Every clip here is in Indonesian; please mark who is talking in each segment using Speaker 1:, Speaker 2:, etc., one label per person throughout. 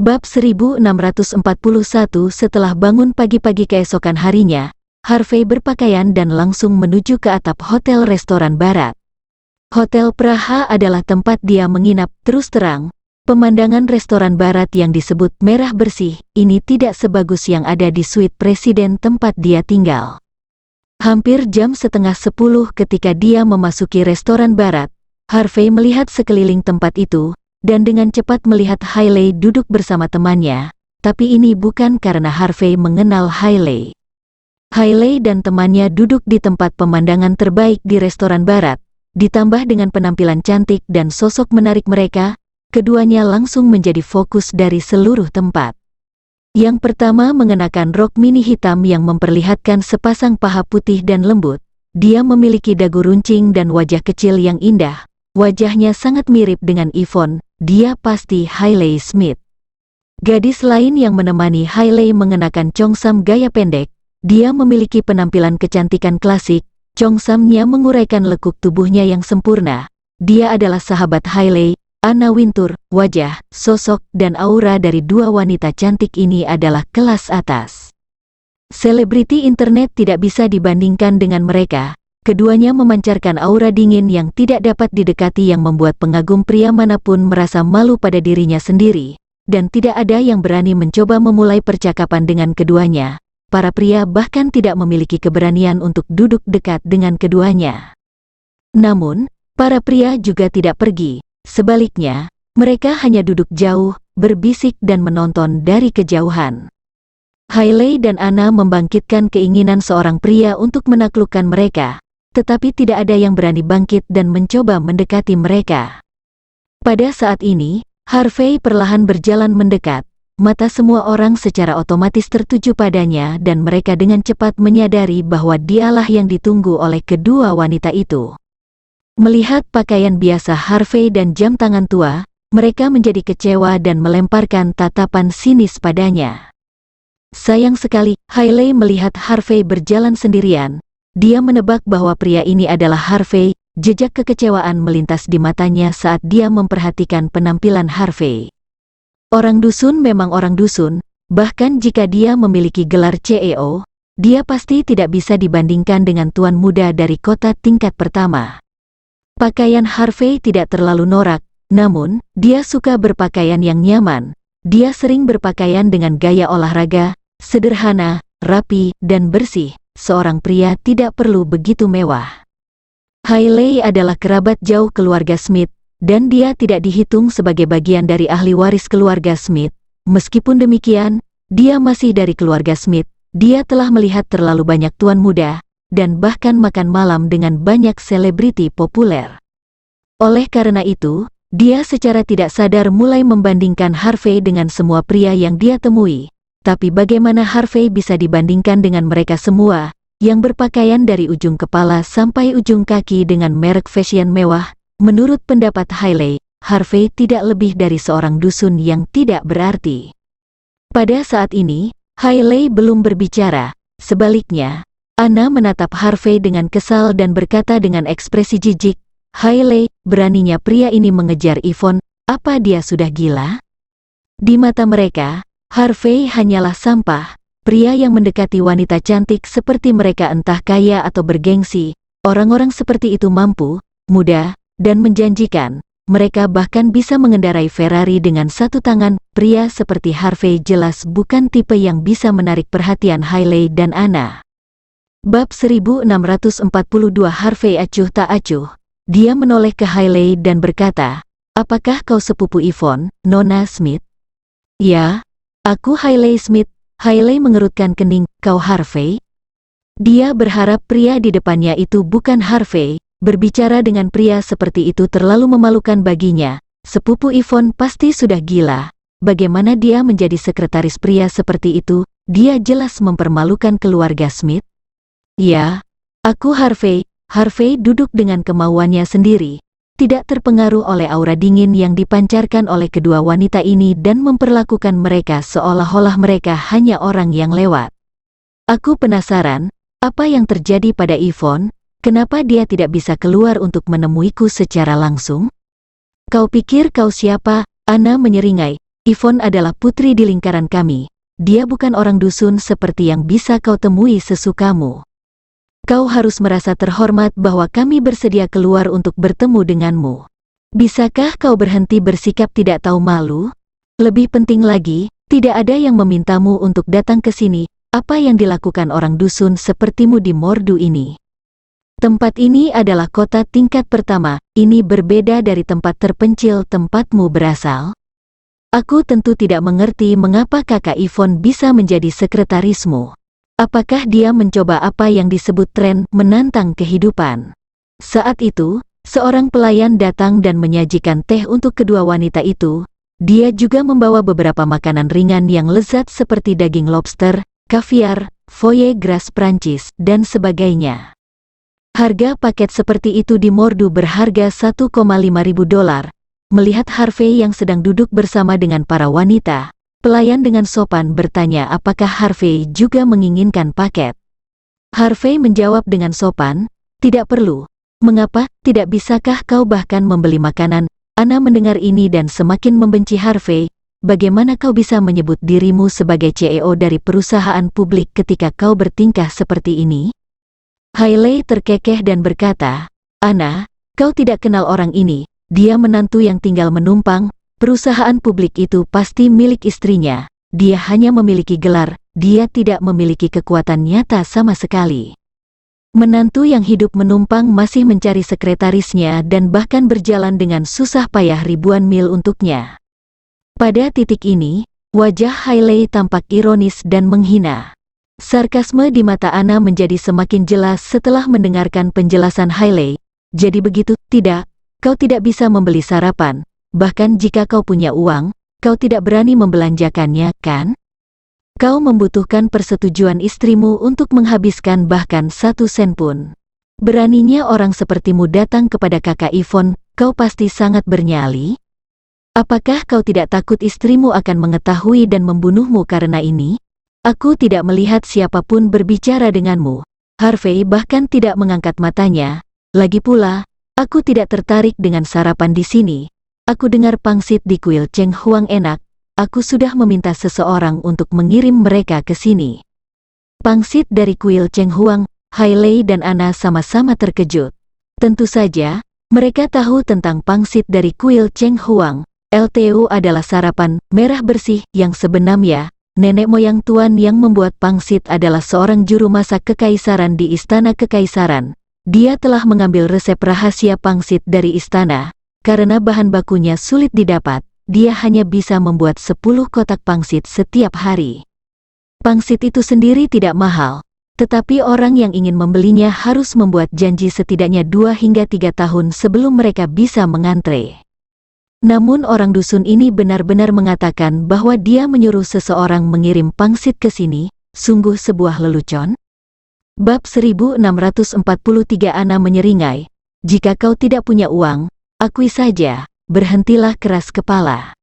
Speaker 1: Bab 1641. Setelah bangun pagi-pagi keesokan harinya, Harvey berpakaian dan langsung menuju ke atap hotel restoran barat. Hotel Praha adalah tempat dia menginap. Terus terang, pemandangan restoran barat yang disebut merah bersih ini tidak sebagus yang ada di suite presiden tempat dia tinggal. Hampir jam setengah 10 ketika dia memasuki restoran barat, Harvey melihat sekeliling tempat itu, dan dengan cepat melihat Hailey duduk bersama temannya, tapi ini bukan karena Harvey mengenal Hailey. Hailey dan temannya duduk di tempat pemandangan terbaik di restoran barat, ditambah dengan penampilan cantik dan sosok menarik mereka, keduanya langsung menjadi fokus dari seluruh tempat. Yang pertama mengenakan rok mini hitam yang memperlihatkan sepasang paha putih dan lembut. Dia memiliki dagu runcing dan wajah kecil yang indah. Wajahnya sangat mirip dengan Yvonne, dia pasti Hailey Smith. Gadis lain yang menemani Hailey mengenakan congsam gaya pendek. Dia memiliki penampilan kecantikan klasik, congsamnya menguraikan lekuk tubuhnya yang sempurna. Dia adalah sahabat Hailey, Anna Wintour. Wajah, sosok, dan aura dari dua wanita cantik ini adalah kelas atas. Selebriti internet tidak bisa dibandingkan dengan mereka. Keduanya memancarkan aura dingin yang tidak dapat didekati yang membuat pengagum pria manapun merasa malu pada dirinya sendiri, dan tidak ada yang berani mencoba memulai percakapan dengan keduanya. Para pria bahkan tidak memiliki keberanian untuk duduk dekat dengan keduanya. Namun, para pria juga tidak pergi. Sebaliknya, mereka hanya duduk jauh, berbisik dan menonton dari kejauhan. Hailey dan Anna membangkitkan keinginan seorang pria untuk menaklukkan mereka, tetapi tidak ada yang berani bangkit dan mencoba mendekati mereka. Pada saat ini, Harvey perlahan berjalan mendekat. Mata semua orang secara otomatis tertuju padanya dan mereka dengan cepat menyadari bahwa dialah yang ditunggu oleh kedua wanita itu. Melihat pakaian biasa Harvey dan jam tangan tua, mereka menjadi kecewa dan melemparkan tatapan sinis padanya. Sayang sekali, Hailey melihat Harvey berjalan sendirian. Dia menebak bahwa pria ini adalah Harvey. Jejak kekecewaan melintas di matanya saat dia memperhatikan penampilan Harvey. Orang dusun memang orang dusun, bahkan jika dia memiliki gelar CEO, dia pasti tidak bisa dibandingkan dengan tuan muda dari kota tingkat pertama. Pakaian Harvey tidak terlalu norak, namun, dia suka berpakaian yang nyaman. Dia sering berpakaian dengan gaya olahraga, sederhana, rapi, dan bersih. Seorang pria tidak perlu begitu mewah. Hailey adalah kerabat jauh keluarga Smith, dan dia tidak dihitung sebagai bagian dari ahli waris keluarga Smith. Meskipun demikian, dia masih dari keluarga Smith. Dia telah melihat terlalu banyak tuan muda, dan bahkan makan malam dengan banyak selebriti populer. Oleh karena itu, dia secara tidak sadar mulai membandingkan Harvey dengan semua pria yang dia temui. Tapi bagaimana Harvey bisa dibandingkan dengan mereka semua, yang berpakaian dari ujung kepala sampai ujung kaki dengan merek fashion mewah? Menurut pendapat Hailey, Harvey tidak lebih dari seorang dusun yang tidak berarti. Pada saat ini, Hailey belum berbicara. Sebaliknya, Anna menatap Harvey dengan kesal dan berkata dengan ekspresi jijik, "Hailey, beraninya pria ini mengejar Yvonne, apa dia sudah gila?" Di mata mereka, Harvey hanyalah sampah. Pria yang mendekati wanita cantik seperti mereka entah kaya atau bergengsi. Orang-orang seperti itu mampu, muda, dan menjanjikan. Mereka bahkan bisa mengendarai Ferrari dengan satu tangan. Pria seperti Harvey jelas bukan tipe yang bisa menarik perhatian Hailey dan Anna. Bab 1642. Harvey acuh tak acuh. Dia menoleh ke Hailey dan berkata, "Apakah kau sepupu Yvonne, Nona Smith?" "Ya, aku Hailey Smith." Hailey mengerutkan kening. "Kau Harvey?" Dia berharap pria di depannya itu bukan Harvey. Berbicara dengan pria seperti itu terlalu memalukan baginya. Sepupu Yvonne pasti sudah gila. Bagaimana dia menjadi sekretaris pria seperti itu? Dia jelas mempermalukan keluarga Smith. "Ya, aku Harvey." Harvey duduk dengan kemauannya sendiri, tidak terpengaruh oleh aura dingin yang dipancarkan oleh kedua wanita ini dan memperlakukan mereka seolah-olah mereka hanya orang yang lewat. "Aku penasaran, apa yang terjadi pada Yvonne? Kenapa dia tidak bisa keluar untuk menemuiku secara langsung?" "Kau pikir kau siapa?" Anna menyeringai. Yvonne adalah putri di lingkaran kami. Dia bukan orang dusun seperti yang bisa kau temui sesukamu. Kau harus merasa terhormat bahwa kami bersedia keluar untuk bertemu denganmu. Bisakah kau berhenti bersikap tidak tahu malu? Lebih penting lagi, tidak ada yang memintamu untuk datang ke sini. Apa yang dilakukan orang dusun sepertimu di Mordu ini? Tempat ini adalah kota tingkat pertama. Ini berbeda dari tempat terpencil tempatmu berasal. Aku tentu tidak mengerti mengapa kakak Yvonne bisa menjadi sekretarismu. Apakah dia mencoba apa yang disebut tren menantang kehidupan? Saat itu, seorang pelayan datang dan menyajikan teh untuk kedua wanita itu. Dia juga membawa beberapa makanan ringan yang lezat seperti daging lobster, kaviar, foie gras Prancis, dan sebagainya. Harga paket seperti itu di Mordu berharga $1,5 ribu. Melihat Harvey yang sedang duduk bersama dengan para wanita, pelayan dengan sopan bertanya apakah Harvey juga menginginkan paket. Harvey menjawab dengan sopan, "Tidak perlu. Mengapa, tidak bisakah kau bahkan membeli makanan?" Ana mendengar ini dan semakin membenci Harvey. Bagaimana kau bisa menyebut dirimu sebagai CEO dari perusahaan publik ketika kau bertingkah seperti ini? Hailey terkekeh dan berkata, "Ana, kau tidak kenal orang ini. Dia menantu yang tinggal menumpang. Perusahaan publik itu pasti milik istrinya. Dia hanya memiliki gelar, dia tidak memiliki kekuatan nyata sama sekali." Menantu yang hidup menumpang masih mencari sekretarisnya dan bahkan berjalan dengan susah payah ribuan mil untuknya. Pada titik ini, wajah Hailey tampak ironis dan menghina. Sarkasme di mata Ana menjadi semakin jelas setelah mendengarkan penjelasan Hailey. "Jadi begitu, tidak? Kau tidak bisa membeli sarapan, bahkan jika kau punya uang, kau tidak berani membelanjakannya, kan? Kau membutuhkan persetujuan istrimu untuk menghabiskan bahkan 1 sen pun. Beraninya orang sepertimu datang kepada kakak Yvonne, kau pasti sangat bernyali. Apakah kau tidak takut istrimu akan mengetahui dan membunuhmu karena ini?" "Aku tidak melihat siapapun berbicara denganmu." Harvey bahkan tidak mengangkat matanya. "Lagi pula, aku tidak tertarik dengan sarapan di sini. Aku dengar pangsit di kuil Cheng Huang enak. Aku sudah meminta seseorang untuk mengirim mereka ke sini." Pangsit dari kuil Cheng Huang, Hailey dan Ana sama-sama terkejut. Tentu saja, mereka tahu tentang pangsit dari kuil Cheng Huang. LTO adalah sarapan merah bersih yang sebenarnya. Nenek moyang tuan yang membuat pangsit adalah seorang juru masak kekaisaran di Istana Kekaisaran. Dia telah mengambil resep rahasia pangsit dari istana. Karena bahan bakunya sulit didapat, dia hanya bisa membuat 10 kotak pangsit setiap hari. Pangsit itu sendiri tidak mahal, tetapi orang yang ingin membelinya harus membuat janji setidaknya 2 hingga 3 tahun sebelum mereka bisa mengantre. Namun orang dusun ini benar-benar mengatakan bahwa dia menyuruh seseorang mengirim pangsit ke sini, sungguh sebuah lelucon. Bab 1643. Ana menyeringai, "Jika kau tidak punya uang, akui saja, berhentilah keras kepala.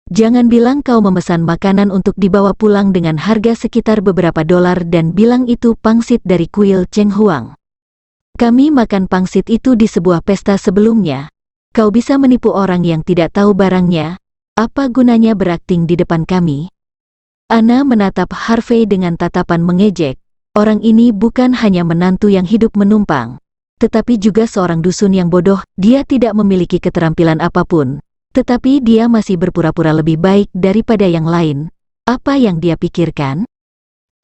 Speaker 1: Jangan bilang kau memesan makanan untuk dibawa pulang dengan harga sekitar beberapa dolar dan bilang itu pangsit dari kuil Cheng Huang. Kami makan pangsit itu di sebuah pesta sebelumnya. Kau bisa menipu orang yang tidak tahu barangnya. Apa gunanya berakting di depan kami?" Ana menatap Harvey dengan tatapan mengejek. Orang ini bukan hanya menantu yang hidup menumpang, tetapi juga seorang dusun yang bodoh. Dia tidak memiliki keterampilan apapun, tetapi dia masih berpura-pura lebih baik daripada yang lain. Apa yang dia pikirkan?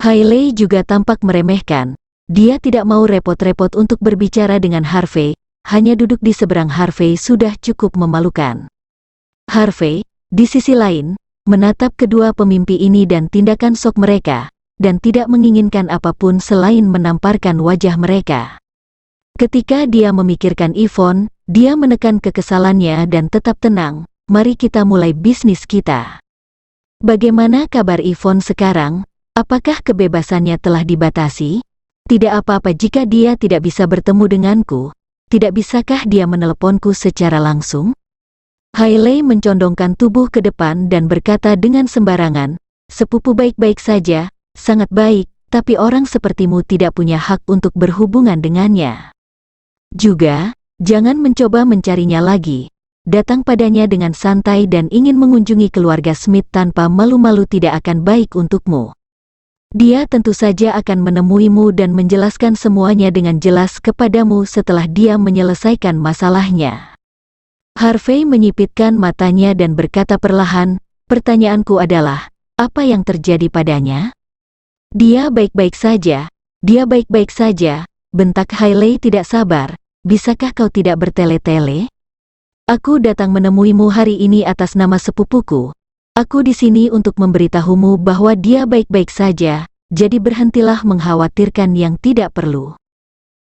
Speaker 1: Hailey juga tampak meremehkan. Dia tidak mau repot-repot untuk berbicara dengan Harvey. Hanya duduk di seberang Harvey sudah cukup memalukan. Harvey, di sisi lain, menatap kedua pemimpi ini dan tindakan sok mereka, dan tidak menginginkan apapun selain menamparkan wajah mereka. Ketika dia memikirkan Yvonne, dia menekan kekesalannya dan tetap tenang. "Mari kita mulai bisnis kita. Bagaimana kabar Yvonne sekarang? Apakah kebebasannya telah dibatasi? Tidak apa-apa jika dia tidak bisa bertemu denganku. Tidak bisakah dia meneleponku secara langsung?" Hailey mencondongkan tubuh ke depan dan berkata dengan sembarangan, "Sepupu baik-baik saja, sangat baik, tapi orang sepertimu tidak punya hak untuk berhubungan dengannya. Juga, jangan mencoba mencarinya lagi. datang padanya dengan santai dan ingin mengunjungi keluarga Smith tanpa malu-malu tidak akan baik untukmu. Dia tentu saja akan menemuimu dan menjelaskan semuanya dengan jelas kepadamu setelah dia menyelesaikan masalahnya. Harvey menyipitkan matanya dan berkata perlahan, pertanyaanku adalah, apa yang terjadi padanya? Dia baik-baik saja, bentak Hailey tidak sabar, bisakah kau tidak bertele-tele? Aku datang menemuimu hari ini atas nama sepupuku. Aku di sini untuk memberitahumu bahwa dia baik-baik saja, jadi berhentilah mengkhawatirkan yang tidak perlu.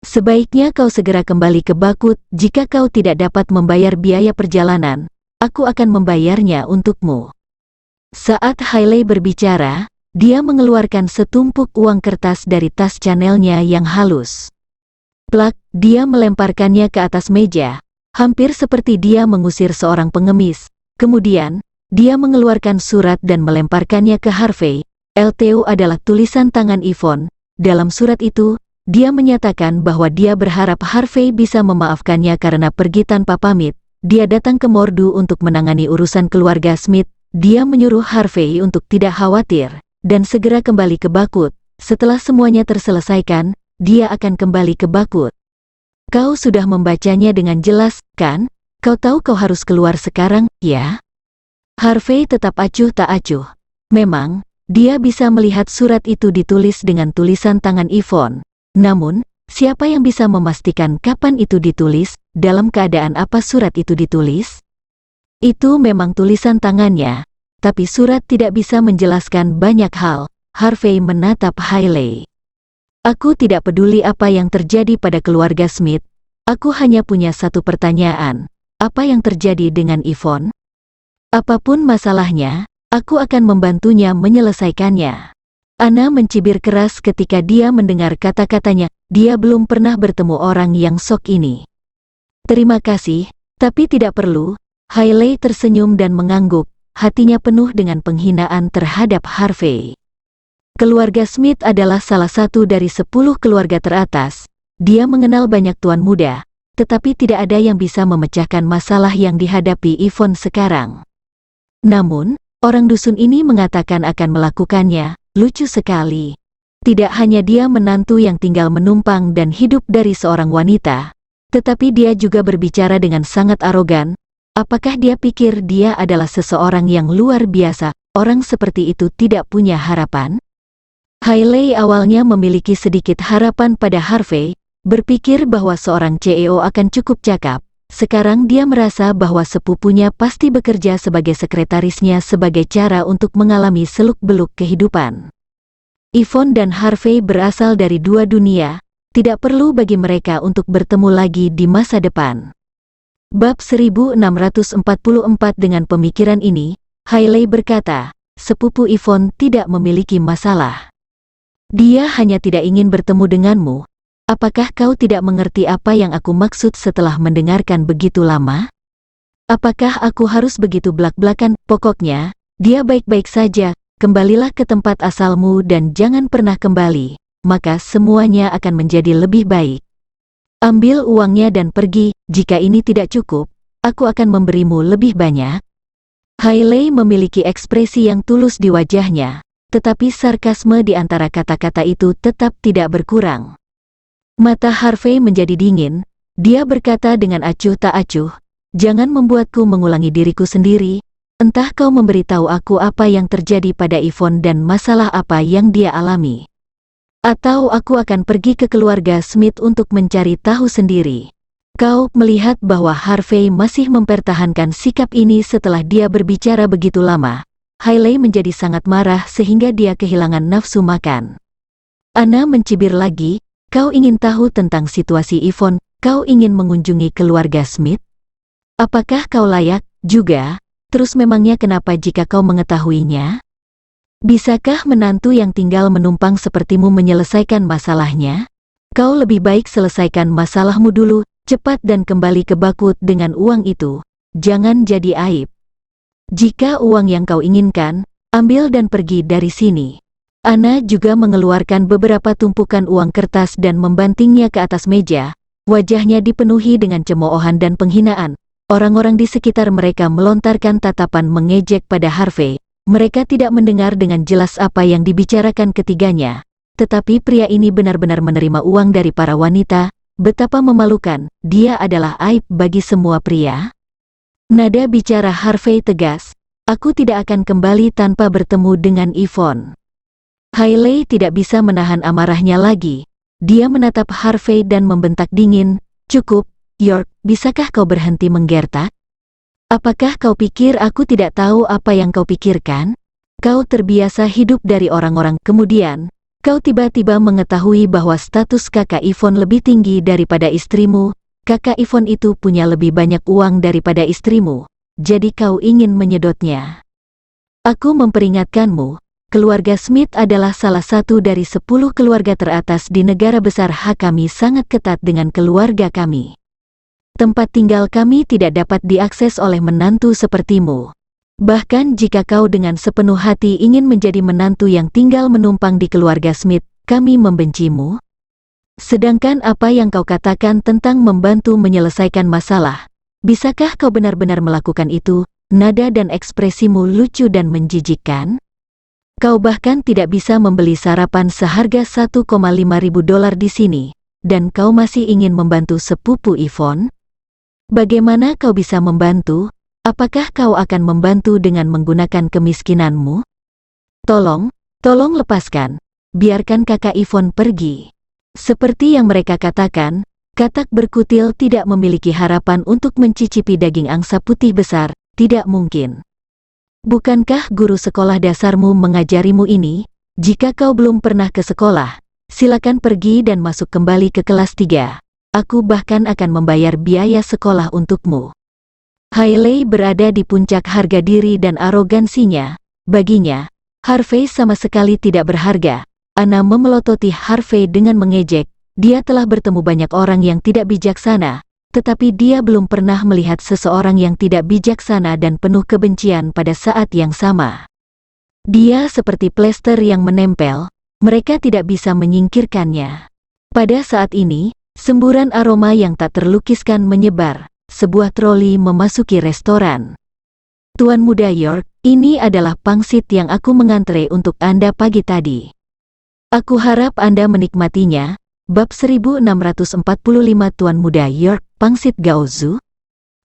Speaker 1: Sebaiknya kau segera kembali ke Bakut. Jika kau tidak dapat membayar biaya perjalanan, aku akan membayarnya untukmu. Saat Hailey berbicara, dia mengeluarkan setumpuk uang kertas dari tas Chanelnya yang halus. Plak, dia melemparkannya ke atas meja, hampir seperti dia mengusir seorang pengemis. Kemudian, dia mengeluarkan surat dan melemparkannya ke Harvey. LTO adalah tulisan tangan Yvonne. Dalam surat itu, dia menyatakan bahwa dia berharap Harvey bisa memaafkannya karena pergi tanpa pamit. Dia datang ke Mordu untuk menangani urusan keluarga Smith. Dia menyuruh Harvey untuk tidak khawatir dan segera kembali ke Bakut. Setelah semuanya terselesaikan, dia akan kembali ke Bakut. Kau sudah membacanya dengan jelas, kan? Kau tahu kau harus keluar sekarang, ya? Harvey tetap acuh tak acuh. Memang, dia bisa melihat surat itu ditulis dengan tulisan tangan Yvonne. Namun, siapa yang bisa memastikan kapan itu ditulis, dalam keadaan apa surat itu ditulis? Itu memang tulisan tangannya, tapi surat tidak bisa menjelaskan banyak hal. Harvey menatap Hailey. Aku tidak peduli apa yang terjadi pada keluarga Smith. Aku hanya punya satu pertanyaan. Apa yang terjadi dengan Yvonne? Apapun masalahnya, aku akan membantunya menyelesaikannya. Anna mencibir keras ketika dia mendengar kata-katanya. Dia belum pernah bertemu orang yang sok ini. Terima kasih, tapi tidak perlu. Hailey tersenyum dan mengangguk, hatinya penuh dengan penghinaan terhadap Harvey. Keluarga Smith adalah salah satu dari 10 keluarga teratas. Dia mengenal banyak tuan muda, tetapi tidak ada yang bisa memecahkan masalah yang dihadapi Yvonne sekarang. Namun, orang dusun ini mengatakan akan melakukannya. Lucu sekali. Tidak hanya dia menantu yang tinggal menumpang dan hidup dari seorang wanita, tetapi dia juga berbicara dengan sangat arogan. Apakah dia pikir dia adalah seseorang yang luar biasa? Orang seperti itu tidak punya harapan? Hailey awalnya memiliki sedikit harapan pada Harvey, berpikir bahwa seorang CEO akan cukup cakap. Sekarang dia merasa bahwa sepupunya pasti bekerja sebagai sekretarisnya sebagai cara untuk mengalami seluk-beluk kehidupan. Yvonne dan Harvey berasal dari dua dunia, tidak perlu bagi mereka untuk bertemu lagi di masa depan. Bab 1644. Dengan pemikiran ini, Hailey berkata, sepupu Yvonne tidak memiliki masalah. Dia hanya tidak ingin bertemu denganmu. Apakah kau tidak mengerti apa yang aku maksud setelah mendengarkan begitu lama? Apakah aku harus begitu blak-blakan? Pokoknya, dia baik-baik saja. Kembalilah ke tempat asalmu dan jangan pernah kembali, maka semuanya akan menjadi lebih baik. Ambil uangnya dan pergi. Jika ini tidak cukup, aku akan memberimu lebih banyak. Hailey memiliki ekspresi yang tulus di wajahnya, tetapi sarkasme di antara kata-kata itu tetap tidak berkurang. Mata Harvey menjadi dingin. Dia berkata dengan acuh tak acuh, jangan membuatku mengulangi diriku sendiri. Entah kau memberitahu aku apa yang terjadi pada Yvonne dan masalah apa yang dia alami. Atau aku akan pergi ke keluarga Smith untuk mencari tahu sendiri. Kau melihat bahwa Harvey masih mempertahankan sikap ini setelah dia berbicara begitu lama. Hailey menjadi sangat marah sehingga dia kehilangan nafsu makan. Anna mencibir lagi, kau ingin tahu tentang situasi Yvonne? Kau ingin mengunjungi keluarga Smith? Apakah kau layak juga? Terus memangnya kenapa jika kau mengetahuinya? Bisakah menantu yang tinggal menumpang sepertimu menyelesaikan masalahnya? Kau lebih baik selesaikan masalahmu dulu, cepat dan kembali ke Bakut dengan uang itu. Jangan jadi aib. Jika uang yang kau inginkan, ambil dan pergi dari sini. Anna juga mengeluarkan beberapa tumpukan uang kertas dan membantingnya ke atas meja. Wajahnya dipenuhi dengan cemoohan dan penghinaan. Orang-orang di sekitar mereka melontarkan tatapan mengejek pada Harvey. Mereka tidak mendengar dengan jelas apa yang dibicarakan ketiganya. Tetapi pria ini benar-benar menerima uang dari para wanita. Betapa memalukan, dia adalah aib bagi semua pria. Nada bicara Harvey tegas. Aku tidak akan kembali tanpa bertemu dengan Yvonne. Hailey tidak bisa menahan amarahnya lagi. Dia menatap Harvey dan membentak dingin, "Cukup, York, bisakah kau berhenti menggertak? Apakah kau pikir aku tidak tahu apa yang kau pikirkan? Kau terbiasa hidup dari orang-orang, kemudian kau tiba-tiba mengetahui bahwa status kakak Yvonne lebih tinggi daripada istrimu. Kakak Yvonne itu punya lebih banyak uang daripada istrimu, jadi kau ingin menyedotnya. Aku memperingatkanmu, keluarga Smith adalah salah satu dari 10 keluarga teratas di negara besar. Kami sangat ketat dengan keluarga kami. Tempat tinggal kami tidak dapat diakses oleh menantu sepertimu. Bahkan jika kau dengan sepenuh hati ingin menjadi menantu yang tinggal menumpang di keluarga Smith, kami membencimu. Sedangkan apa yang kau katakan tentang membantu menyelesaikan masalah, bisakah kau benar-benar melakukan itu?" Nada dan ekspresimu lucu dan menjijikkan. Kau bahkan tidak bisa membeli sarapan seharga $1,500 di sini, dan kau masih ingin membantu sepupu Yvonne? Bagaimana kau bisa membantu? Apakah kau akan membantu dengan menggunakan kemiskinanmu? Tolong lepaskan. Biarkan kakak Yvonne pergi. Seperti yang mereka katakan, katak berkutil tidak memiliki harapan untuk mencicipi daging angsa putih besar. Tidak mungkin. Bukankah guru sekolah dasarmu mengajarimu ini? Jika kau belum pernah ke sekolah, silakan pergi dan masuk kembali ke kelas 3. Aku bahkan akan membayar biaya sekolah untukmu. Hailey berada di puncak harga diri dan arogansinya. Baginya, Harvey sama sekali tidak berharga. Anna memelototi Harvey dengan mengejek. Dia telah bertemu banyak orang yang tidak bijaksana, tetapi dia belum pernah melihat seseorang yang tidak bijaksana dan penuh kebencian pada saat yang sama. Dia seperti plester yang menempel, mereka tidak bisa menyingkirkannya. Pada saat ini, semburan aroma yang tak terlukiskan menyebar. Sebuah troli memasuki restoran. "Tuan Muda York, ini adalah pangsit yang aku mengantre untuk Anda pagi tadi. Aku harap Anda menikmatinya." Bab 1645. Tuan Muda York, pangsit gaozu.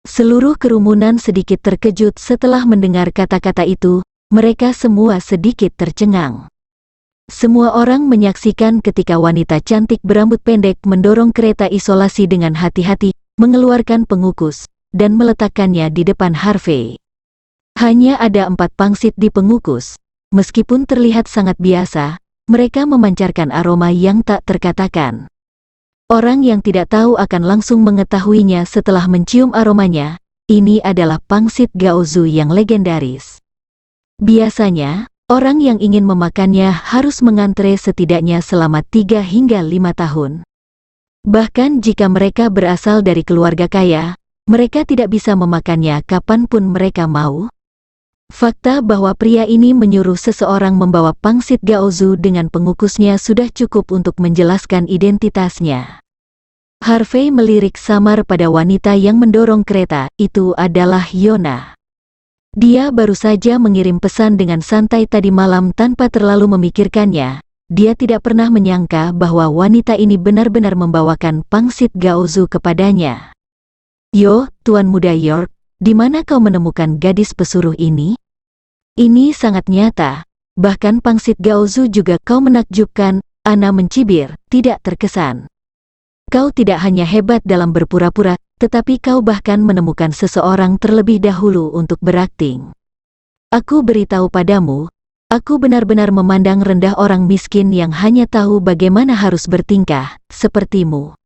Speaker 1: Seluruh kerumunan sedikit terkejut setelah mendengar kata-kata itu. Mereka semua sedikit tercengang. Semua orang menyaksikan ketika wanita cantik berambut pendek mendorong kereta isolasi dengan hati-hati, mengeluarkan pengukus, dan meletakkannya di depan Harvey. Hanya ada 4 pangsit di pengukus. Meskipun terlihat sangat biasa, mereka memancarkan aroma yang tak terkatakan. Orang yang tidak tahu akan langsung mengetahuinya setelah mencium aromanya. Ini adalah pangsit gaozu yang legendaris. Biasanya, orang yang ingin memakannya harus mengantre setidaknya selama 3 hingga 5 tahun. Bahkan jika mereka berasal dari keluarga kaya, mereka tidak bisa memakannya kapanpun mereka mau. Fakta bahwa pria ini menyuruh seseorang membawa pangsit gaozu dengan pengukusnya sudah cukup untuk menjelaskan identitasnya. Harvey melirik samar pada wanita yang mendorong kereta. Itu adalah Yona. Dia baru saja mengirim pesan dengan santai tadi malam tanpa terlalu memikirkannya. Dia tidak pernah menyangka bahwa wanita ini benar-benar membawakan pangsit gaozu kepadanya. "Yo, Tuan Muda York, di mana kau menemukan gadis pesuruh ini? Ini sangat nyata. Bahkan pangsit gaozu juga kau menakjubkan." Anna mencibir, tidak terkesan. "Kau tidak hanya hebat dalam berpura-pura, tetapi kau bahkan menemukan seseorang terlebih dahulu untuk berakting. Aku beritahu padamu, aku benar-benar memandang rendah orang miskin yang hanya tahu bagaimana harus bertingkah, sepertimu."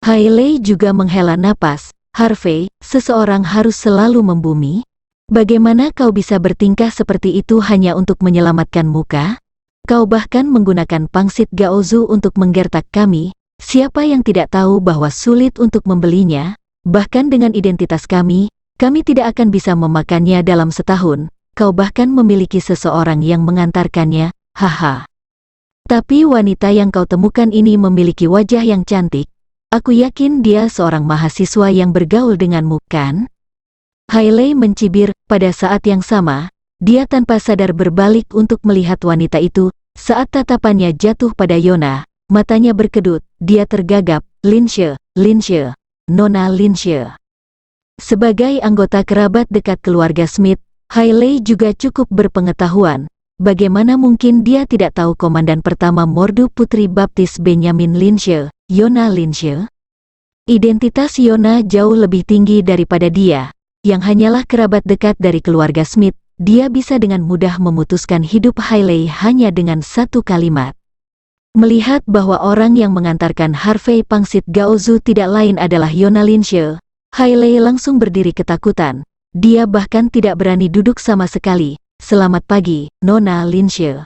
Speaker 1: Hailey juga menghela napas. "Harvey, seseorang harus selalu membumi. Bagaimana kau bisa bertingkah seperti itu hanya untuk menyelamatkan muka? Kau bahkan menggunakan pangsit gaozu untuk menggertak kami. Siapa yang tidak tahu bahwa sulit untuk membelinya? Bahkan dengan identitas kami tidak akan bisa memakannya dalam setahun. Kau bahkan memiliki seseorang yang mengantarkannya, haha. Tapi wanita yang kau temukan ini memiliki wajah yang cantik. Aku yakin dia seorang mahasiswa yang bergaul denganmu, kan? Hailey mencibir. Pada saat yang sama, dia tanpa sadar berbalik untuk melihat wanita itu. Saat tatapannya jatuh pada Yona, matanya berkedut. Dia tergagap. Lindsay, Nona Lindsay. Sebagai anggota kerabat dekat keluarga Smith, Hailey juga cukup berpengetahuan. Bagaimana mungkin dia tidak tahu Komandan Pertama Mordu Putri Baptis Benjamin Lindsay, Yona Lindsay? Identitas Yona jauh lebih tinggi daripada dia, yang hanyalah kerabat dekat dari keluarga Smith. Dia bisa dengan mudah memutuskan hidup Hailey hanya dengan satu kalimat. Melihat bahwa orang yang mengantarkan Harvey pangsit Gaozu tidak lain adalah Yona Lindsay, Hailey langsung berdiri ketakutan. Dia bahkan tidak berani duduk sama sekali. Selamat pagi, Nona Lindsay.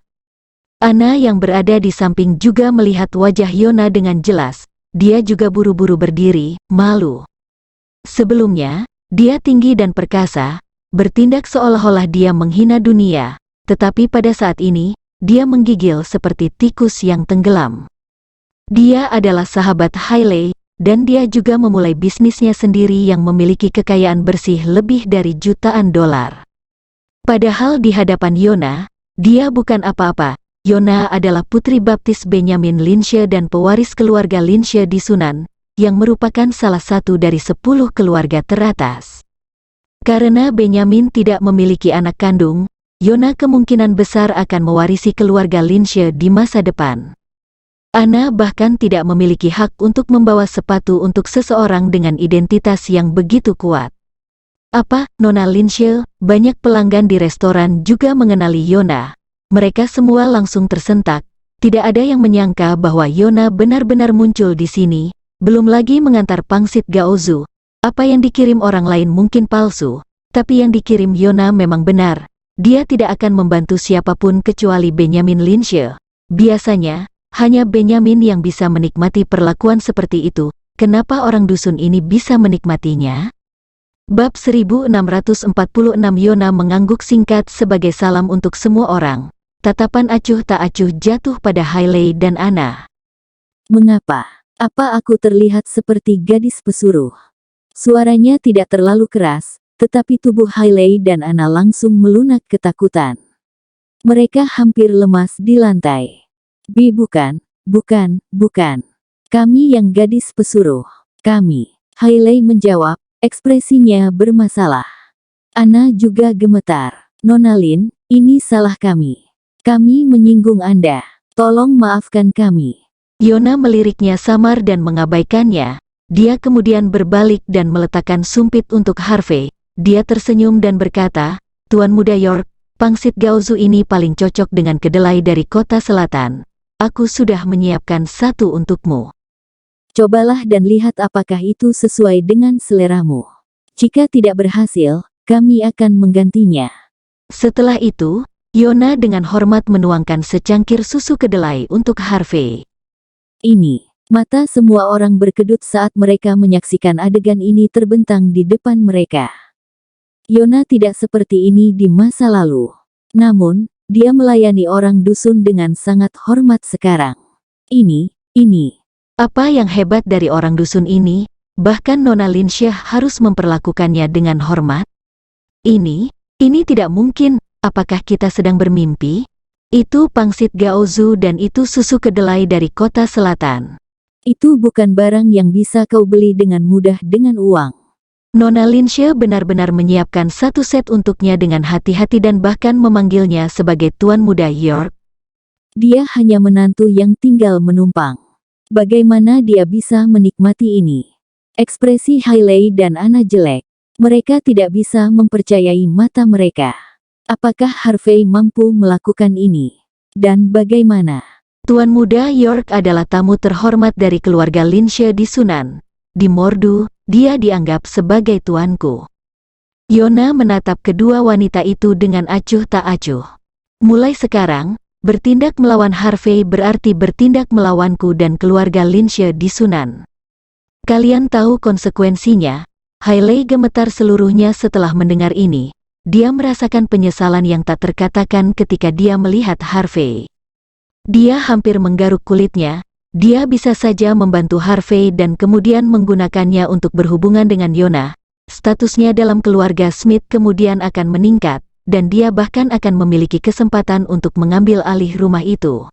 Speaker 1: Anna yang berada di samping juga melihat wajah Yona dengan jelas. Dia juga buru-buru berdiri, malu. Sebelumnya, dia tinggi dan perkasa, bertindak seolah-olah dia menghina dunia, tetapi pada saat ini, dia menggigil seperti tikus yang tenggelam. Dia adalah sahabat Hailey, dan dia juga memulai bisnisnya sendiri yang memiliki kekayaan bersih lebih dari jutaan dolar. Padahal di hadapan Yona, dia bukan apa-apa. Yona adalah putri baptis Benjamin Lindsay dan pewaris keluarga Lindsay di Sunan, yang merupakan salah satu dari 10 keluarga teratas. Karena Benjamin tidak memiliki anak kandung, Yona kemungkinan besar akan mewarisi keluarga Lindsay di masa depan. Anna bahkan tidak memiliki hak untuk membawa sepatu untuk seseorang dengan identitas yang begitu kuat. Apa, Nona Lindsay? Banyak pelanggan di restoran juga mengenali Yona. Mereka semua langsung tersentak. Tidak ada yang menyangka bahwa Yona benar-benar muncul di sini. Belum lagi mengantar pangsit Gaozu. Apa yang dikirim orang lain mungkin palsu, tapi yang dikirim Yona memang benar. Dia tidak akan membantu siapapun kecuali Benjamin Lindsay. Biasanya, hanya Benjamin yang bisa menikmati perlakuan seperti itu. Kenapa orang dusun ini bisa menikmatinya? Bab 1646. Yona mengangguk singkat sebagai salam untuk semua orang. Tatapan acuh tak acuh jatuh pada Hailey dan Anna.
Speaker 2: Mengapa? Apa aku terlihat seperti gadis pesuruh? Suaranya tidak terlalu keras, tetapi tubuh Hailey dan Anna langsung melunak ketakutan. Mereka hampir lemas di lantai. Bukan. Kami yang gadis pesuruh. Kami. Hailey menjawab, ekspresinya bermasalah. Anna juga gemetar. Nona Lin, ini salah kami. Kami menyinggung Anda. Tolong maafkan kami.
Speaker 1: Yona meliriknya samar dan mengabaikannya. Dia kemudian berbalik dan meletakkan sumpit untuk Harvey. Dia tersenyum dan berkata, Tuan Muda York, pangsit Gaozu ini paling cocok dengan kedelai dari kota selatan. Aku sudah menyiapkan satu untukmu.
Speaker 2: Cobalah dan lihat apakah itu sesuai dengan seleramu. Jika tidak berhasil, kami akan menggantinya.
Speaker 1: Setelah itu, Yona dengan hormat menuangkan secangkir susu kedelai untuk Harvey.
Speaker 2: Ini. Mata semua orang berkedut saat mereka menyaksikan adegan ini terbentang di depan mereka. Yona tidak seperti ini di masa lalu. Namun, dia melayani orang dusun dengan sangat hormat sekarang. Ini.
Speaker 1: Apa yang hebat dari orang dusun ini? Bahkan Nona Lindsay harus memperlakukannya dengan hormat. Ini tidak mungkin. Apakah kita sedang bermimpi? Itu pangsit Gaozu dan itu susu kedelai dari kota selatan.
Speaker 2: Itu bukan barang yang bisa kau beli dengan mudah dengan uang.
Speaker 1: Nona Lindsay benar-benar menyiapkan satu set untuknya dengan hati-hati dan bahkan memanggilnya sebagai Tuan Muda York.
Speaker 2: Dia hanya menantu yang tinggal menumpang. Bagaimana dia bisa menikmati ini? Ekspresi Hailey dan Anna jelek. Mereka tidak bisa mempercayai mata mereka. Apakah Harvey mampu melakukan ini? Dan bagaimana?
Speaker 1: Tuan Muda York adalah tamu terhormat dari keluarga Lindsay di Sunan. Di Mordu, dia dianggap sebagai tuanku. Yona menatap kedua wanita itu dengan acuh tak acuh. Mulai sekarang, bertindak melawan Harvey berarti bertindak melawanku dan keluarga Lindsay di Sunan. Kalian tahu konsekuensinya. Hailey gemetar seluruhnya setelah mendengar ini. Dia merasakan penyesalan yang tak terkatakan ketika dia melihat Harvey. Dia hampir menggaruk kulitnya. dia bisa saja membantu Harvey dan kemudian menggunakannya untuk berhubungan dengan Yona. Statusnya dalam keluarga Smith kemudian akan meningkat, dan dia bahkan akan memiliki kesempatan untuk mengambil alih rumah itu.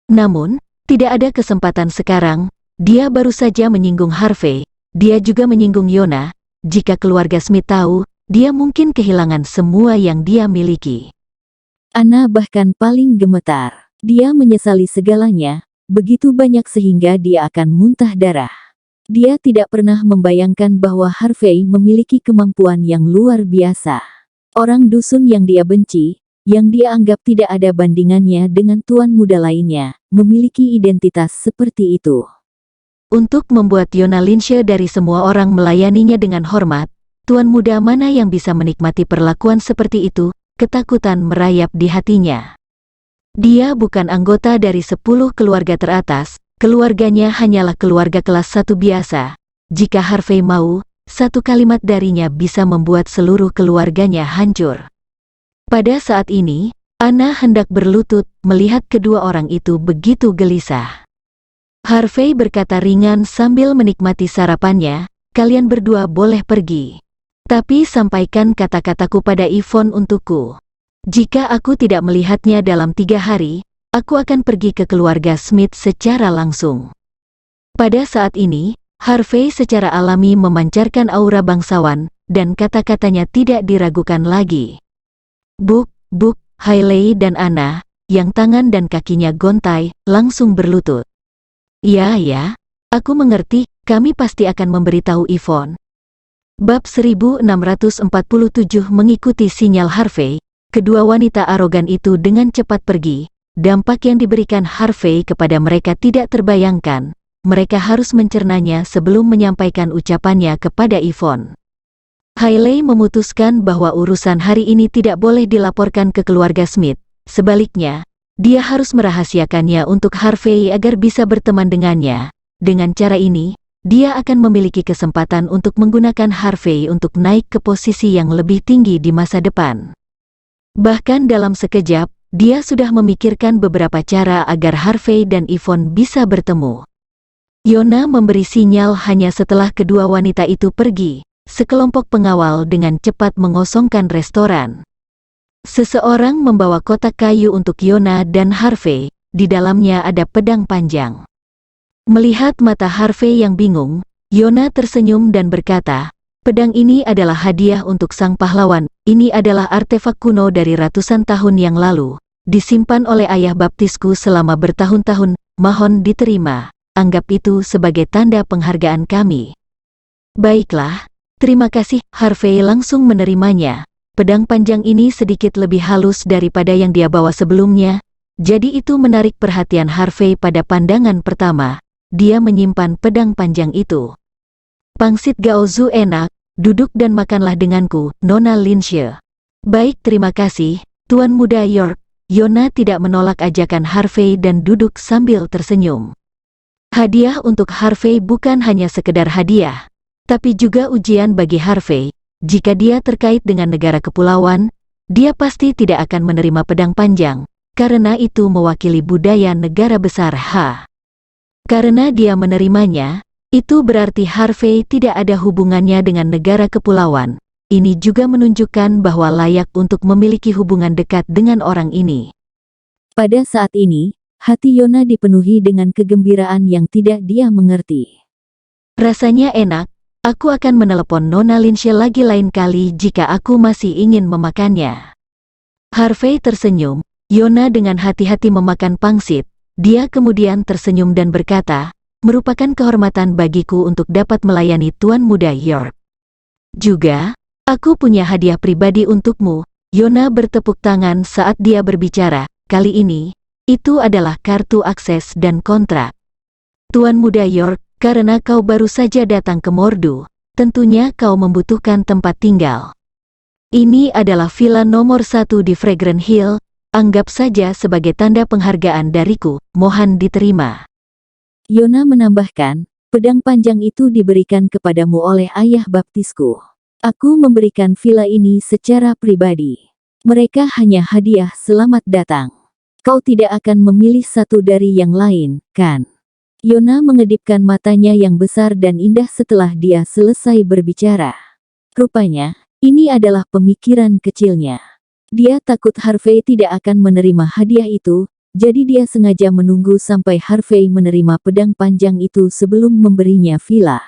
Speaker 1: Namun, tidak ada kesempatan sekarang. Dia baru saja menyinggung Harvey, dia juga menyinggung Yona. Jika keluarga Smith tahu, dia mungkin kehilangan semua yang dia miliki.
Speaker 2: Anna bahkan paling gemetar. Dia menyesali segalanya, begitu banyak sehingga dia akan muntah darah. Dia tidak pernah membayangkan bahwa Harvey memiliki kemampuan yang luar biasa. Orang dusun yang dia benci, yang dia anggap tidak ada bandingannya dengan tuan muda lainnya, memiliki identitas seperti itu.
Speaker 1: Untuk membuat Yona Lynch dari semua orang melayaninya dengan hormat, tuan muda mana yang bisa menikmati perlakuan seperti itu? Ketakutan merayap di hatinya. Dia bukan anggota dari 10 keluarga teratas, keluarganya hanyalah keluarga kelas 1 biasa. Jika Harvey mau, satu kalimat darinya bisa membuat seluruh keluarganya hancur. Pada saat ini, Anna hendak berlutut melihat kedua orang itu begitu gelisah. Harvey berkata ringan sambil menikmati sarapannya, "Kalian berdua boleh pergi. Tapi sampaikan kata-kataku pada Yvonne untukku. Jika aku tidak melihatnya dalam 3 hari, aku akan pergi ke keluarga Smith secara langsung." Pada saat ini, Harvey secara alami memancarkan aura bangsawan, dan kata-katanya tidak diragukan lagi. Buk, Hailey dan Anna, yang tangan dan kakinya gontai, langsung berlutut. Ya, aku mengerti, kami pasti akan memberitahu Yvonne. Bab 1647 mengikuti sinyal Harvey, kedua wanita arogan itu dengan cepat pergi. Dampak yang diberikan Harvey kepada mereka tidak terbayangkan. Mereka harus mencernanya sebelum menyampaikan ucapannya kepada Yvonne. Hailey memutuskan bahwa urusan hari ini tidak boleh dilaporkan ke keluarga Smith. Sebaliknya, dia harus merahasiakannya untuk Harvey agar bisa berteman dengannya. Dengan cara ini, dia akan memiliki kesempatan untuk menggunakan Harvey untuk naik ke posisi yang lebih tinggi di masa depan. Bahkan dalam sekejap, dia sudah memikirkan beberapa cara agar Harvey dan Yvonne bisa bertemu. Yona memberi sinyal hanya setelah kedua wanita itu pergi. Sekelompok pengawal dengan cepat mengosongkan restoran. Seseorang membawa kotak kayu untuk Yona dan Harvey, di dalamnya ada pedang panjang. Melihat mata Harvey yang bingung, Yona tersenyum dan berkata, "Pedang ini adalah hadiah untuk sang pahlawan. Ini adalah artefak kuno dari ratusan tahun yang lalu, disimpan oleh ayah baptisku selama bertahun-tahun. Mohon diterima, anggap itu sebagai tanda penghargaan kami." "Baiklah, terima kasih." Harvey langsung menerimanya. Pedang panjang ini sedikit lebih halus daripada yang dia bawa sebelumnya, jadi itu menarik perhatian Harvey pada pandangan pertama. Dia menyimpan pedang panjang itu. "Pangsit gaozu enak, duduk dan makanlah denganku, Nona Lynch." "Baik, terima kasih, Tuan Muda York." Yona tidak menolak ajakan Harvey dan duduk sambil tersenyum. Hadiah untuk Harvey bukan hanya sekedar hadiah, tapi juga ujian bagi Harvey. Jika dia terkait dengan negara kepulauan, dia pasti tidak akan menerima pedang panjang, karena itu mewakili budaya negara besar. Karena dia menerimanya, itu berarti Harvey tidak ada hubungannya dengan negara kepulauan. Ini juga menunjukkan bahwa layak untuk memiliki hubungan dekat dengan orang ini.
Speaker 2: Pada saat ini, hati Yona dipenuhi dengan kegembiraan yang tidak dia mengerti.
Speaker 1: Rasanya enak. Aku akan menelepon Nona Lynch lagi lain kali jika aku masih ingin memakannya. Harvey tersenyum. Yona dengan hati-hati memakan pangsit. Dia kemudian tersenyum dan berkata, "Merupakan kehormatan bagiku untuk dapat melayani Tuan Muda York. Juga, aku punya hadiah pribadi untukmu." Yona bertepuk tangan saat dia berbicara. Kali ini, itu adalah kartu akses dan kontrak. "Tuan Muda York, karena kau baru saja datang ke Mordu, tentunya kau membutuhkan tempat tinggal. Ini adalah villa nomor 1 di Fragrant Hill, anggap saja sebagai tanda penghargaan dariku, mohon diterima."
Speaker 2: Yona menambahkan, "Pedang panjang itu diberikan kepadamu oleh ayah baptisku. Aku memberikan villa ini secara pribadi. Mereka hanya hadiah selamat datang. Kau tidak akan memilih satu dari yang lain, kan?" Yona mengedipkan matanya yang besar dan indah setelah dia selesai berbicara. Rupanya, ini adalah pemikiran kecilnya. Dia takut Harvey tidak akan menerima hadiah itu, jadi dia sengaja menunggu sampai Harvey menerima pedang panjang itu sebelum memberinya villa.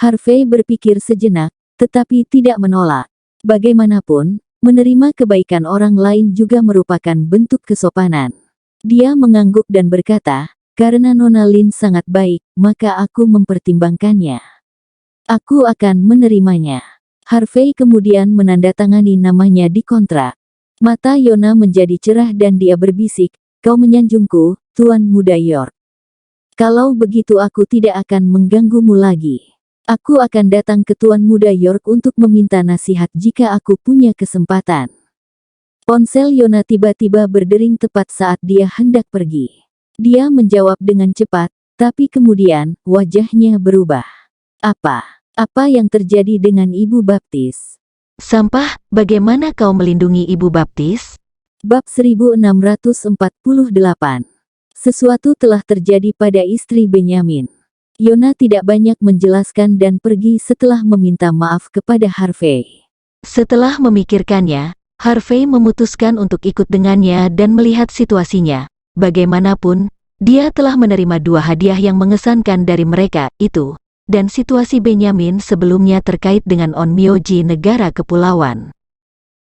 Speaker 2: Harvey berpikir sejenak, tetapi tidak menolak. Bagaimanapun, menerima kebaikan orang lain juga merupakan bentuk kesopanan. Dia mengangguk dan berkata, "Karena Nona Lin sangat baik, maka aku mempertimbangkannya. Aku akan menerimanya." Harvey kemudian menandatangani namanya di kontrak. Mata Yona menjadi cerah dan dia berbisik, "Kau menyanjungku, Tuan Muda York. Kalau begitu aku tidak akan mengganggumu lagi. Aku akan datang ke Tuan Muda York untuk meminta nasihat jika aku punya kesempatan." Ponsel Yona tiba-tiba berdering tepat saat dia hendak pergi. Dia menjawab dengan cepat, tapi kemudian wajahnya berubah. Apa yang terjadi dengan Ibu Baptis?"
Speaker 1: Sampah, bagaimana kau melindungi Ibu Baptis?
Speaker 2: Bab 1648. Sesuatu telah terjadi pada istri Benyamin. Yona tidak banyak menjelaskan dan pergi setelah meminta maaf kepada Harvey.
Speaker 1: Setelah memikirkannya, Harvey memutuskan untuk ikut dengannya dan melihat situasinya. Bagaimanapun, dia telah menerima 2 hadiah yang mengesankan dari mereka itu, dan situasi Benyamin sebelumnya terkait dengan Onmyoji negara kepulauan.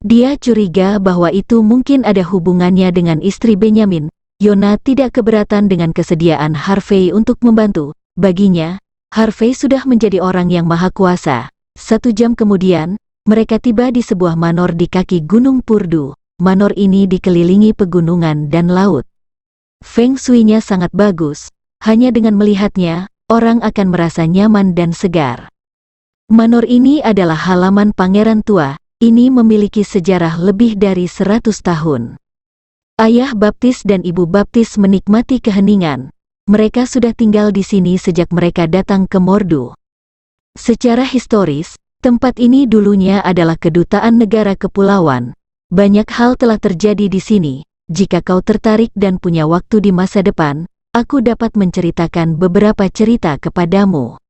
Speaker 1: Dia curiga bahwa itu mungkin ada hubungannya dengan istri Benyamin. Yona tidak keberatan dengan kesediaan Harvey untuk membantu. Baginya, Harvey sudah menjadi orang yang maha kuasa. 1 jam kemudian, mereka tiba di sebuah manor di kaki Gunung Purdu. Manor ini dikelilingi pegunungan dan laut. Feng Shui-nya sangat bagus. Hanya dengan melihatnya, orang akan merasa nyaman dan segar. Manor ini adalah halaman pangeran tua. Ini memiliki sejarah lebih dari 100 tahun. Ayah Baptis dan Ibu Baptis menikmati keheningan. Mereka sudah tinggal di sini sejak mereka datang ke Mordu. Secara historis, tempat ini dulunya adalah kedutaan negara kepulauan. Banyak hal telah terjadi di sini. Jika kau tertarik dan punya waktu di masa depan, aku dapat menceritakan beberapa cerita kepadamu.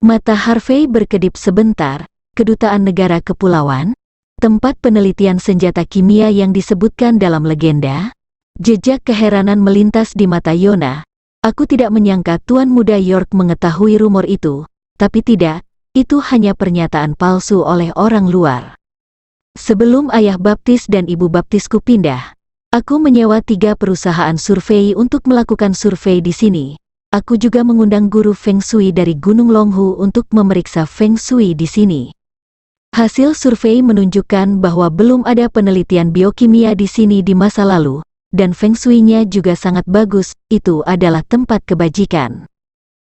Speaker 1: Mata Harvey berkedip sebentar. Kedutaan negara kepulauan? Tempat penelitian senjata kimia yang disebutkan dalam legenda? Jejak keheranan melintas di mata Yona. Aku tidak menyangka Tuan Muda York mengetahui rumor itu, tapi tidak, itu hanya pernyataan palsu oleh orang luar. Sebelum Ayah Baptis dan Ibu Baptisku pindah, aku menyewa 3 perusahaan survei untuk melakukan survei di sini. Aku juga mengundang guru Feng Shui dari Gunung Longhu untuk memeriksa Feng Shui di sini. Hasil survei menunjukkan bahwa belum ada penelitian biokimia di sini di masa lalu, dan Feng Shui-nya juga sangat bagus. Itu adalah tempat kebajikan.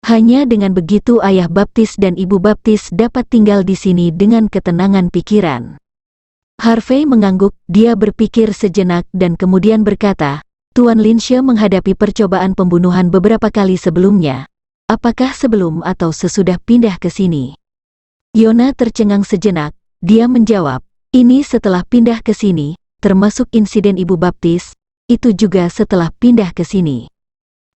Speaker 1: Hanya dengan begitu Ayah Baptis dan Ibu Baptis dapat tinggal di sini dengan ketenangan pikiran. Harvey mengangguk, dia berpikir sejenak dan kemudian berkata, "Tuan Linshe menghadapi percobaan pembunuhan beberapa kali sebelumnya. Apakah sebelum atau sesudah pindah ke sini?" Yona tercengang sejenak, dia menjawab, "Ini setelah pindah ke sini, termasuk insiden Ibu Baptis, itu juga setelah pindah ke sini."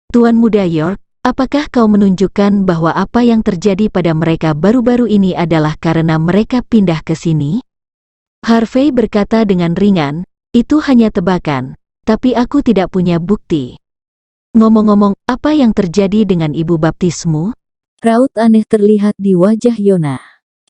Speaker 1: "Tuan Muda York, apakah kau menunjukkan bahwa apa yang terjadi pada mereka baru-baru ini adalah karena mereka pindah ke sini?" Harvey berkata dengan ringan, "Itu hanya tebakan, tapi aku tidak punya bukti." "Ngomong-ngomong, apa yang terjadi dengan Ibu Baptismu?"
Speaker 2: Raut aneh terlihat di wajah Yona.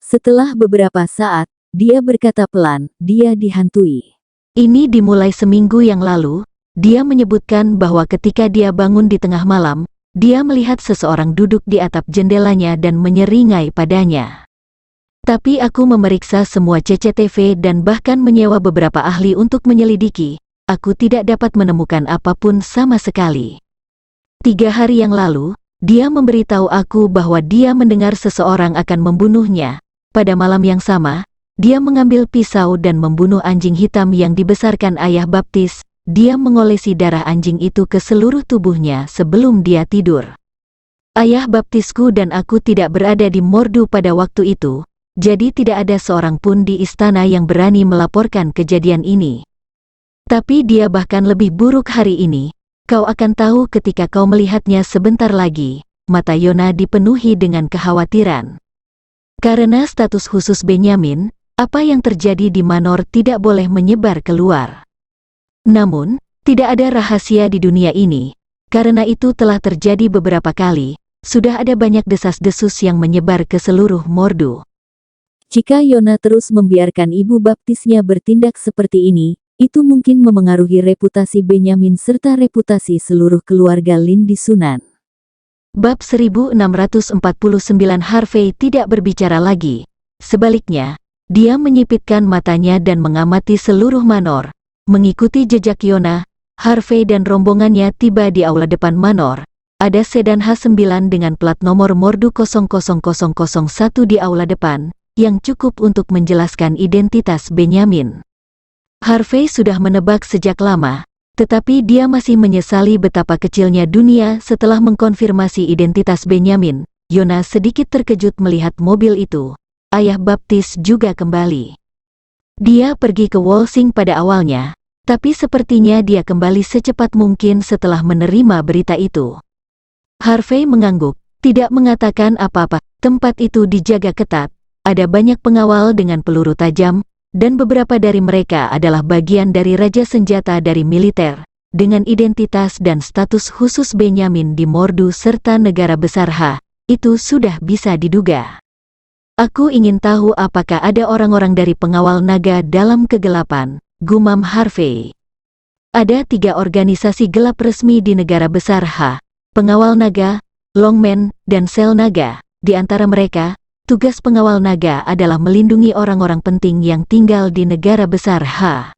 Speaker 2: Setelah beberapa saat, dia berkata pelan, "Dia dihantui."
Speaker 1: Ini dimulai seminggu yang lalu. Dia menyebutkan bahwa ketika dia bangun di tengah malam, dia melihat seseorang duduk di atap jendelanya dan menyeringai padanya. Tapi aku memeriksa semua CCTV dan bahkan menyewa beberapa ahli untuk menyelidiki. Aku tidak dapat menemukan apapun sama sekali. 3 hari yang lalu, dia memberitahu aku bahwa dia mendengar seseorang akan membunuhnya. Pada malam yang sama, dia mengambil pisau dan membunuh anjing hitam yang dibesarkan Ayah Baptis. Dia mengolesi darah anjing itu ke seluruh tubuhnya sebelum dia tidur. Ayah Baptisku dan aku tidak berada di Mordu pada waktu itu, jadi tidak ada seorang pun di istana yang berani melaporkan kejadian ini. Tapi dia bahkan lebih buruk hari ini. Kau akan tahu ketika kau melihatnya sebentar lagi. Mata Yona dipenuhi dengan kekhawatiran. Karena status khusus Benyamin, apa yang terjadi di Manor tidak boleh menyebar keluar. Namun, tidak ada rahasia di dunia ini. Karena itu telah terjadi beberapa kali. Sudah ada banyak desas-desus yang menyebar ke seluruh Mordu.
Speaker 2: Jika Yona terus membiarkan ibu baptisnya bertindak seperti ini, itu mungkin memengaruhi reputasi Benyamin serta reputasi seluruh keluarga Lin di Sunan.
Speaker 1: Bab 1649. Harvey tidak berbicara lagi. Sebaliknya, dia menyipitkan matanya dan mengamati seluruh Manor. Mengikuti jejak Yona, Harvey dan rombongannya tiba di aula depan Manor. Ada sedan H9 dengan plat nomor Mordu 00001 di aula depan, yang cukup untuk menjelaskan identitas Benyamin. Harvey sudah menebak sejak lama, tetapi dia masih menyesali betapa kecilnya dunia setelah mengkonfirmasi identitas Benyamin. Yona sedikit terkejut melihat mobil itu. Ayah baptis juga kembali. Dia pergi ke Wolsing pada awalnya, tapi sepertinya dia kembali secepat mungkin setelah menerima berita itu. Harvey mengangguk, tidak mengatakan apa-apa. Tempat itu dijaga ketat, ada banyak pengawal dengan peluru tajam, dan beberapa dari mereka adalah bagian dari Raja Senjata dari militer, dengan identitas dan status khusus Benyamin di Mordu serta negara besar H, itu sudah bisa diduga. Aku ingin tahu apakah ada orang-orang dari pengawal naga dalam kegelapan, gumam Harvey. Ada 3 organisasi gelap resmi di negara besar H, pengawal naga, longmen, dan sel naga. Di antara mereka, tugas pengawal naga adalah melindungi orang-orang penting yang tinggal di negara besar H.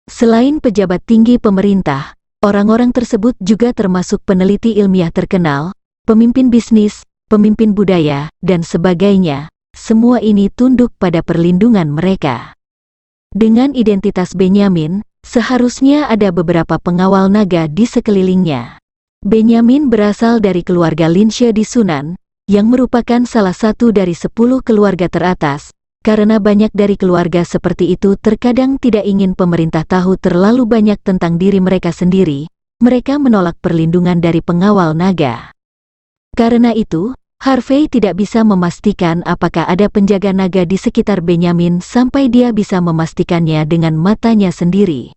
Speaker 1: Selain pejabat tinggi pemerintah, orang-orang tersebut juga termasuk peneliti ilmiah terkenal, pemimpin bisnis, pemimpin budaya, dan sebagainya. Semua ini tunduk pada perlindungan mereka. Dengan identitas Benyamin, seharusnya ada beberapa pengawal naga di sekelilingnya. Benyamin berasal dari keluarga Linshe di Sunan, yang merupakan salah satu dari 10 keluarga teratas. Karena banyak dari keluarga seperti itu terkadang tidak ingin pemerintah tahu terlalu banyak tentang diri mereka sendiri, mereka menolak perlindungan dari pengawal naga. Karena itu, Harvey tidak bisa memastikan apakah ada penjaga naga di sekitar Benyamin sampai dia bisa memastikannya dengan matanya sendiri.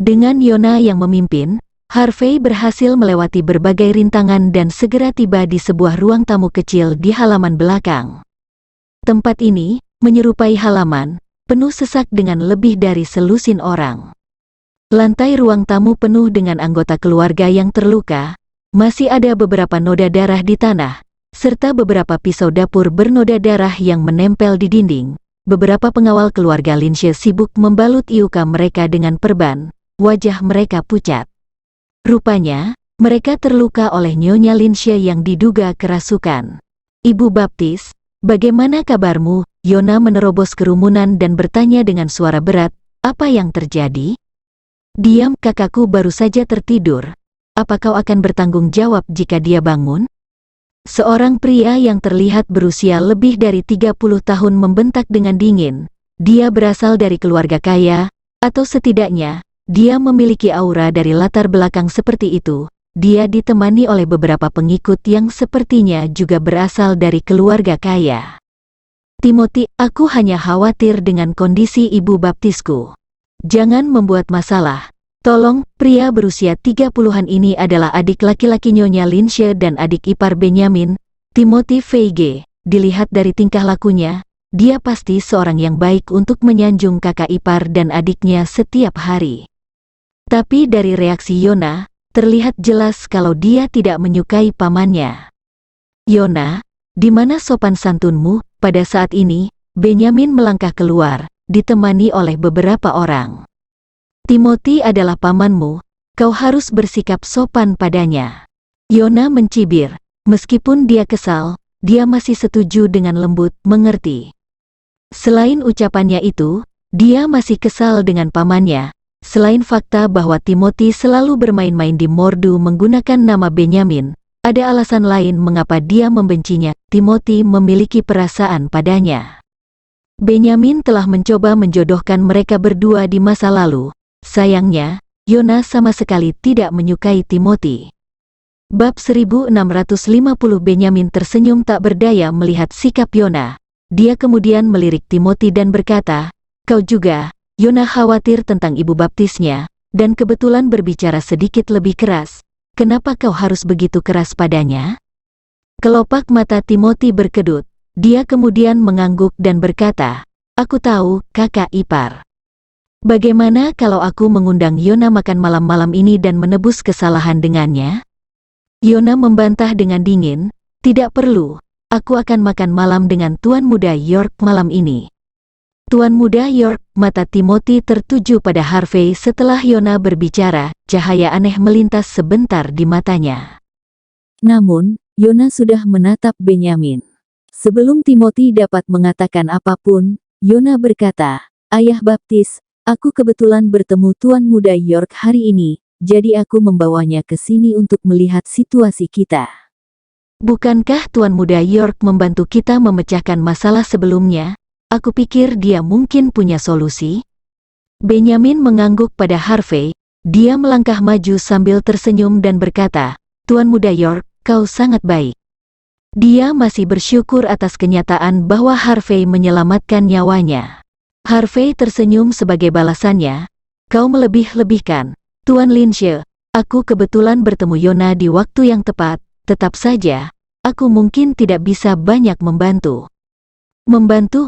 Speaker 1: Dengan Yona yang memimpin, Harvey berhasil melewati berbagai rintangan dan segera tiba di sebuah ruang tamu kecil di halaman belakang. Tempat ini menyerupai halaman, penuh sesak dengan lebih dari selusin orang. Lantai ruang tamu penuh dengan anggota keluarga yang terluka, masih ada beberapa noda darah di tanah, serta beberapa pisau dapur bernoda darah yang menempel di dinding. Beberapa pengawal keluarga Linshe sibuk membalut iuka mereka dengan perban, wajah mereka pucat. Rupanya, mereka terluka oleh Nyonya Linshe yang diduga kerasukan. Ibu baptis, bagaimana kabarmu? Yona menerobos kerumunan dan bertanya dengan suara berat, apa yang terjadi? Diam, kakakku baru saja tertidur. Apa kau akan bertanggung jawab jika dia bangun? Seorang pria yang terlihat berusia lebih dari 30 tahun membentak dengan dingin. Dia berasal dari keluarga kaya, atau setidaknya, dia memiliki aura dari latar belakang seperti itu. Dia ditemani oleh beberapa pengikut yang sepertinya juga berasal dari keluarga kaya. Timothy, aku hanya khawatir dengan kondisi ibu baptisku. Jangan membuat masalah. Tolong, pria berusia 30-an ini adalah adik laki-laki Nyonya Linshe dan adik ipar Benyamin, Timothy Feige. Dilihat dari tingkah lakunya, dia pasti seorang yang baik untuk menyanjung kakak ipar dan adiknya setiap hari. Tapi dari reaksi Yona, terlihat jelas kalau dia tidak menyukai pamannya. Yona, di mana sopan santunmu? Pada saat ini, Benyamin melangkah keluar, ditemani oleh beberapa orang. Timothy adalah pamanmu, kau harus bersikap sopan padanya. Yona mencibir, meskipun dia kesal, dia masih setuju dengan lembut, mengerti. Selain ucapannya itu, dia masih kesal dengan pamannya. Selain fakta bahwa Timothy selalu bermain-main di Mordu menggunakan nama Benyamin, ada alasan lain mengapa dia membencinya. Timothy memiliki perasaan padanya. Benyamin telah mencoba menjodohkan mereka berdua di masa lalu. Sayangnya, Yona sama sekali tidak menyukai Timothy. Bab 1650. Benyamin tersenyum tak berdaya melihat sikap Yona. Dia kemudian melirik Timothy dan berkata, "Kau juga." Yona khawatir tentang ibu baptisnya, dan kebetulan berbicara sedikit lebih keras. "Kenapa kau harus begitu keras padanya?" Kelopak mata Timothy berkedut. Dia kemudian mengangguk dan berkata, "Aku tahu, kakak ipar. Bagaimana kalau aku mengundang Yona makan malam-malam ini dan menebus kesalahan dengannya?" Yona membantah dengan dingin, "Tidak perlu, aku akan makan malam dengan Tuan Muda York malam ini." Tuan Muda York, mata Timothy tertuju pada Harvey setelah Yona berbicara, cahaya aneh melintas sebentar di matanya.
Speaker 2: Namun, Yona sudah menatap Benyamin. Sebelum Timothy dapat mengatakan apapun, Yona berkata, "Ayah baptis, aku kebetulan bertemu Tuan Muda York hari ini, jadi aku membawanya ke sini untuk melihat situasi kita."
Speaker 1: "Bukankah Tuan Muda York membantu kita memecahkan masalah sebelumnya? Aku pikir dia mungkin punya solusi." Benyamin mengangguk pada Harvey. Dia melangkah maju sambil tersenyum dan berkata, "Tuan Muda York, kau sangat baik." Dia masih bersyukur atas kenyataan bahwa Harvey menyelamatkan nyawanya. Harvey tersenyum sebagai balasannya, "Kau melebih-lebihkan, Tuan Lindsay. Aku kebetulan bertemu Yona di waktu yang tepat, tetap saja, aku mungkin tidak bisa banyak membantu." "Membantu?"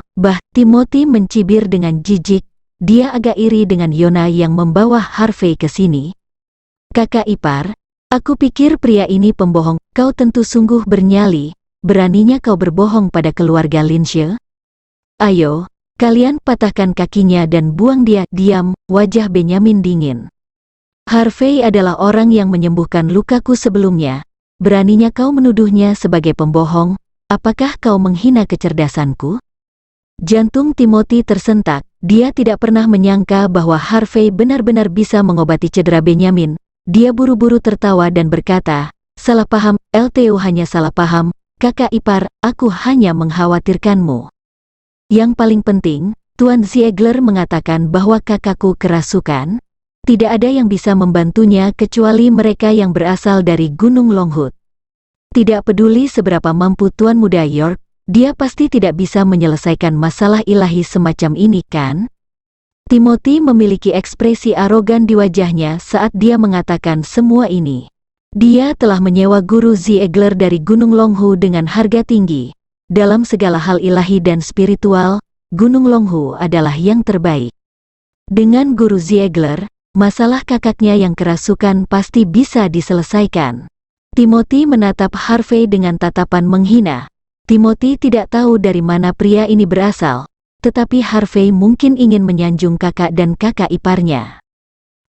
Speaker 1: Timothy mencibir dengan jijik. Dia agak iri dengan Yona yang membawa Harvey ke sini. "Kakak ipar, aku pikir pria ini pembohong. Kau tentu sungguh bernyali. Beraninya kau berbohong pada keluarga Lindsay? Ayo, kalian patahkan kakinya dan buang dia." "Diam." Wajah Benyamin dingin. "Harvey adalah orang yang menyembuhkan lukaku sebelumnya. Beraninya kau menuduhnya sebagai pembohong? Apakah kau menghina kecerdasanku?" Jantung Timothy tersentak. Dia tidak pernah menyangka bahwa Harvey benar-benar bisa mengobati cedera Benyamin. Dia buru-buru tertawa dan berkata, "Salah paham, LTU hanya salah paham. Kakak ipar, aku hanya mengkhawatirkanmu. Yang paling penting, Tuan Ziegler mengatakan bahwa kakakku kerasukan. Tidak ada yang bisa membantunya kecuali mereka yang berasal dari Gunung Longhut. Tidak peduli seberapa mampu Tuan Muda York, dia pasti tidak bisa menyelesaikan masalah ilahi semacam ini, kan?" Timothy memiliki ekspresi arogan di wajahnya saat dia mengatakan semua ini. Dia telah menyewa guru Ziegler dari Gunung Longhu dengan harga tinggi. Dalam segala hal ilahi dan spiritual, Gunung Longhu adalah yang terbaik. Dengan guru Ziegler, masalah kakaknya yang kerasukan pasti bisa diselesaikan. Timothy menatap Harvey dengan tatapan menghina. Timothy tidak tahu dari mana pria ini berasal, tetapi Harvey mungkin ingin menyanjung kakak dan kakak iparnya.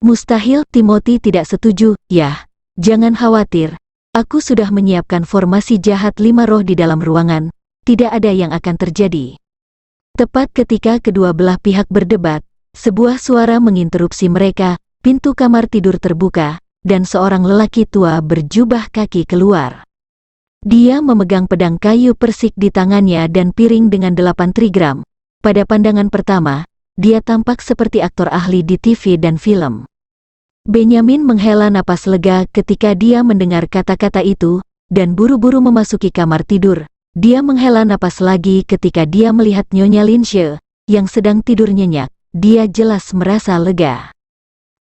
Speaker 1: "Mustahil." Timothy tidak setuju. "Yah, jangan khawatir. Aku sudah menyiapkan formasi jahat 5 roh di dalam ruangan. Tidak ada yang akan terjadi." Tepat ketika kedua belah pihak berdebat, sebuah suara menginterupsi mereka. Pintu kamar tidur terbuka, dan seorang lelaki tua berjubah kaki keluar. Dia memegang pedang kayu persik di tangannya dan piring dengan 8 trigram. Pada pandangan pertama, dia tampak seperti aktor ahli di TV dan film. Benyamin menghela napas lega ketika dia mendengar kata-kata itu, dan buru-buru memasuki kamar tidur. Dia menghela napas lagi ketika dia melihat Nyonya Lindsay, yang sedang tidur nyenyak. Dia jelas merasa lega.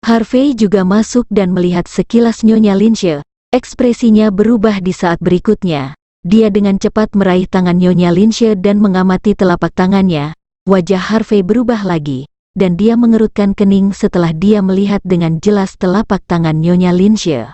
Speaker 1: Harvey juga masuk dan melihat sekilas Nyonya Lindsay. Ekspresinya berubah di saat berikutnya. Dia dengan cepat meraih tangan Nyonya Lindsay dan mengamati telapak tangannya. Wajah Harvey berubah lagi, dan dia mengerutkan kening setelah dia melihat dengan jelas telapak tangan Nyonya Lindsay.